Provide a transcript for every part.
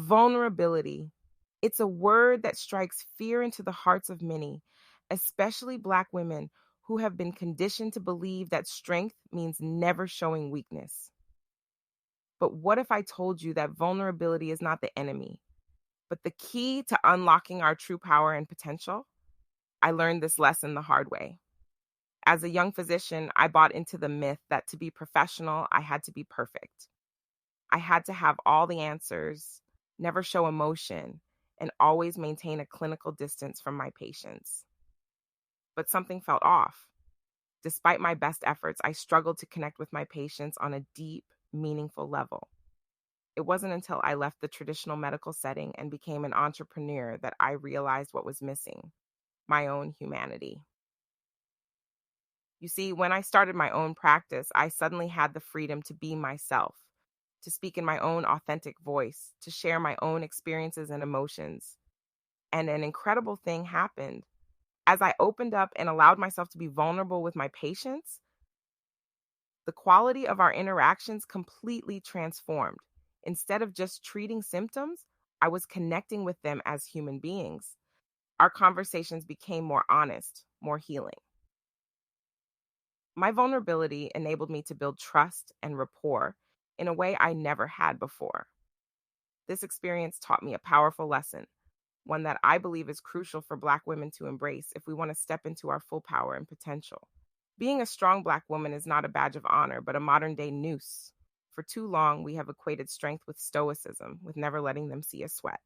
Vulnerability. It's a word that strikes fear into the hearts of many, especially Black women who have been conditioned to believe that strength means never showing weakness. But what if I told you that vulnerability is not the enemy, but the key to unlocking our true power and potential? I learned this lesson the hard way. As a young physician, I bought into the myth that to be professional, I had to be perfect. I had to have all the answers, never show emotion, and always maintain a clinical distance from my patients. But something felt off. Despite my best efforts, I struggled to connect with my patients on a deep, meaningful level. It wasn't until I left the traditional medical setting and became an entrepreneur that I realized what was missing: my own humanity. You see, when I started my own practice, I suddenly had the freedom to be myself, to speak in my own authentic voice, to share my own experiences and emotions. And an incredible thing happened. As I opened up and allowed myself to be vulnerable with my patients, the quality of our interactions completely transformed. Instead of just treating symptoms, I was connecting with them as human beings. Our conversations became more honest, more healing. My vulnerability enabled me to build trust and rapport in a way I never had before. This experience taught me a powerful lesson, one that I believe is crucial for Black women to embrace if we want to step into our full power and potential. Being a strong Black woman is not a badge of honor, but a modern day noose. For too long, we have equated strength with stoicism, with never letting them see us sweat.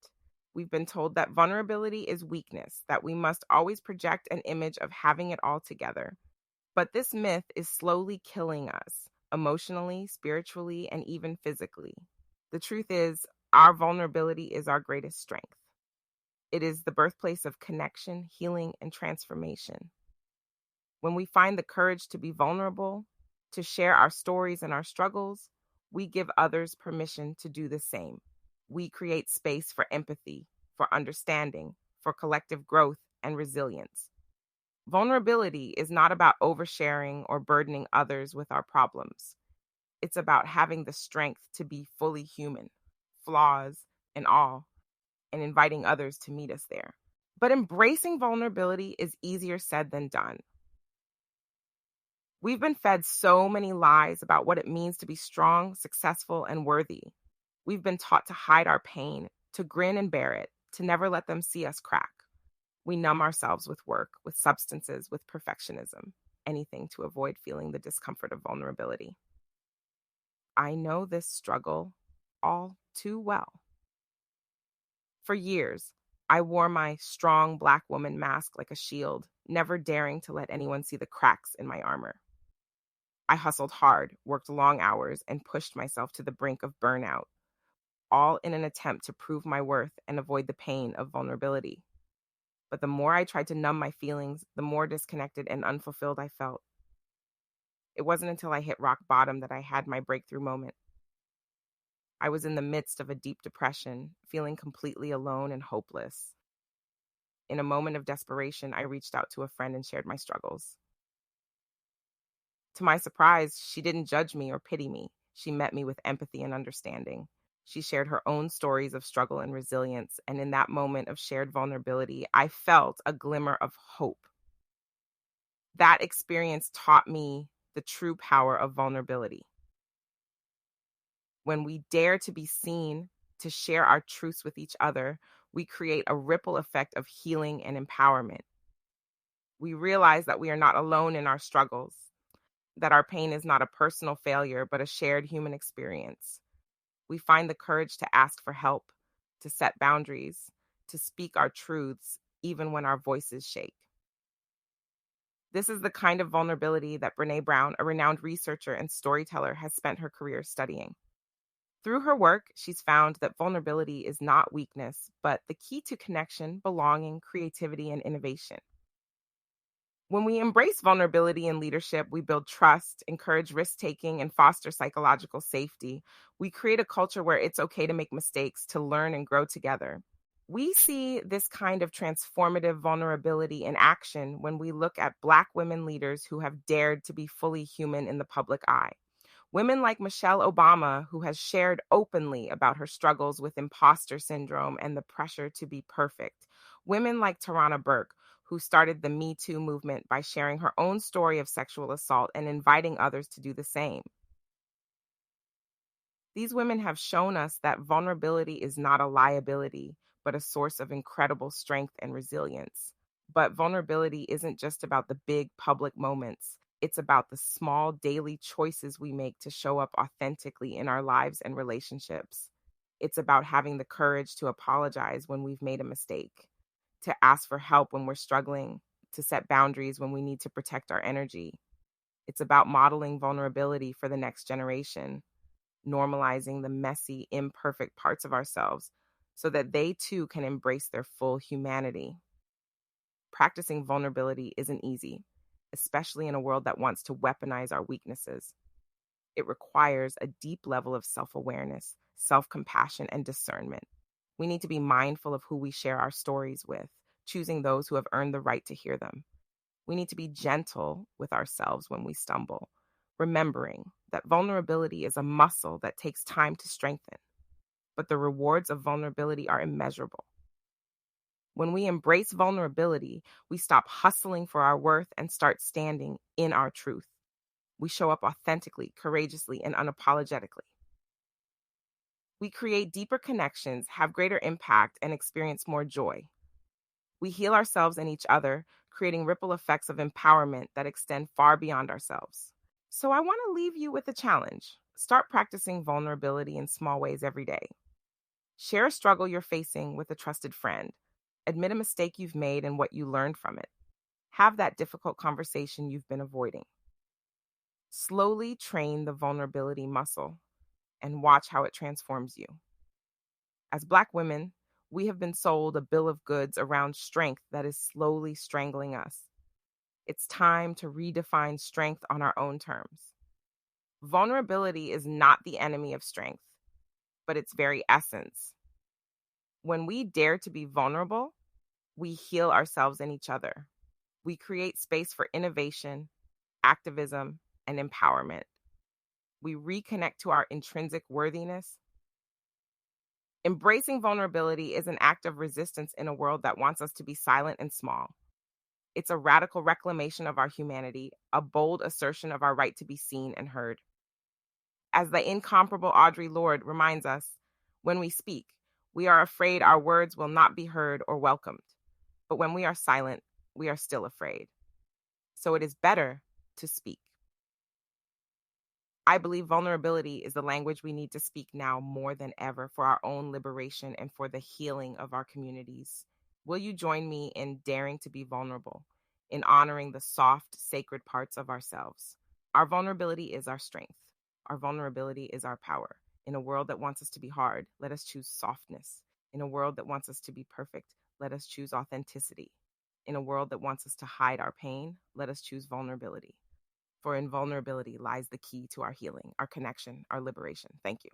We've been told that vulnerability is weakness, that we must always project an image of having it all together. But this myth is slowly killing us, emotionally, spiritually, and even physically. The truth is, our vulnerability is our greatest strength. It is the birthplace of connection, healing, and transformation. When we find the courage to be vulnerable, to share our stories and our struggles, we give others permission to do the same. We create space for empathy, for understanding, for collective growth and resilience. Vulnerability is not about oversharing or burdening others with our problems. It's about having the strength to be fully human, flaws and all, and inviting others to meet us there. But embracing vulnerability is easier said than done. We've been fed so many lies about what it means to be strong, successful, and worthy. We've been taught to hide our pain, to grin and bear it, to never let them see us crack. We numb ourselves with work, with substances, with perfectionism, anything to avoid feeling the discomfort of vulnerability. I know this struggle all too well. For years, I wore my strong Black woman mask like a shield, never daring to let anyone see the cracks in my armor. I hustled hard, worked long hours, and pushed myself to the brink of burnout, all in an attempt to prove my worth and avoid the pain of vulnerability. But the more I tried to numb my feelings, the more disconnected and unfulfilled I felt. It wasn't until I hit rock bottom that I had my breakthrough moment. I was in the midst of a deep depression, feeling completely alone and hopeless. In a moment of desperation, I reached out to a friend and shared my struggles. To my surprise, she didn't judge me or pity me. She met me with empathy and understanding. She shared her own stories of struggle and resilience, and in that moment of shared vulnerability, I felt a glimmer of hope. That experience taught me the true power of vulnerability. When we dare to be seen, to share our truths with each other, we create a ripple effect of healing and empowerment. We realize that we are not alone in our struggles, that our pain is not a personal failure, but a shared human experience. We find the courage to ask for help, to set boundaries, to speak our truths, even when our voices shake. This is the kind of vulnerability that Brené Brown, a renowned researcher and storyteller, has spent her career studying. Through her work, she's found that vulnerability is not weakness, but the key to connection, belonging, creativity, and innovation. When we embrace vulnerability in leadership, we build trust, encourage risk-taking, and foster psychological safety. We create a culture where it's okay to make mistakes, to learn and grow together. We see this kind of transformative vulnerability in action when we look at Black women leaders who have dared to be fully human in the public eye. Women like Michelle Obama, who has shared openly about her struggles with imposter syndrome and the pressure to be perfect. Women like Tarana Burke, who started the Me Too movement by sharing her own story of sexual assault and inviting others to do the same. These women have shown us that vulnerability is not a liability, but a source of incredible strength and resilience. But vulnerability isn't just about the big public moments, it's about the small daily choices we make to show up authentically in our lives and relationships. It's about having the courage to apologize when we've made a mistake, to ask for help when we're struggling, to set boundaries when we need to protect our energy. It's about modeling vulnerability for the next generation, normalizing the messy, imperfect parts of ourselves so that they too can embrace their full humanity. Practicing vulnerability isn't easy, especially in a world that wants to weaponize our weaknesses. It requires a deep level of self awareness, self compassion, and discernment. We need to be mindful of who we share our stories with, choosing those who have earned the right to hear them. We need to be gentle with ourselves when we stumble, remembering that vulnerability is a muscle that takes time to strengthen, but the rewards of vulnerability are immeasurable. When we embrace vulnerability, we stop hustling for our worth and start standing in our truth. We show up authentically, courageously, and unapologetically. We create deeper connections, have greater impact, and experience more joy. We heal ourselves and each other, creating ripple effects of empowerment that extend far beyond ourselves. So I want to leave you with a challenge. Start practicing vulnerability in small ways every day. Share a struggle you're facing with a trusted friend. Admit a mistake you've made and what you learned from it. Have that difficult conversation you've been avoiding. Slowly train the vulnerability muscle and watch how it transforms you. As Black women, we have been sold a bill of goods around strength that is slowly strangling us. It's time to redefine strength on our own terms. Vulnerability is not the enemy of strength, but its very essence. When we dare to be vulnerable, we heal ourselves and each other. We create space for innovation, activism, and empowerment. We reconnect to our intrinsic worthiness. Embracing vulnerability is an act of resistance in a world that wants us to be silent and small. It's a radical reclamation of our humanity, a bold assertion of our right to be seen and heard. As the incomparable Audre Lorde reminds us, when we speak, we are afraid our words will not be heard or welcomed. But when we are silent, we are still afraid. So it is better to speak. I believe vulnerability is the language we need to speak now more than ever for our own liberation and for the healing of our communities. Will you join me in daring to be vulnerable, in honoring the soft, sacred parts of ourselves? Our vulnerability is our strength. Our vulnerability is our power. In a world that wants us to be hard, let us choose softness. In a world that wants us to be perfect, let us choose authenticity. In a world that wants us to hide our pain, let us choose vulnerability. For in vulnerability lies the key to our healing, our connection, our liberation. Thank you.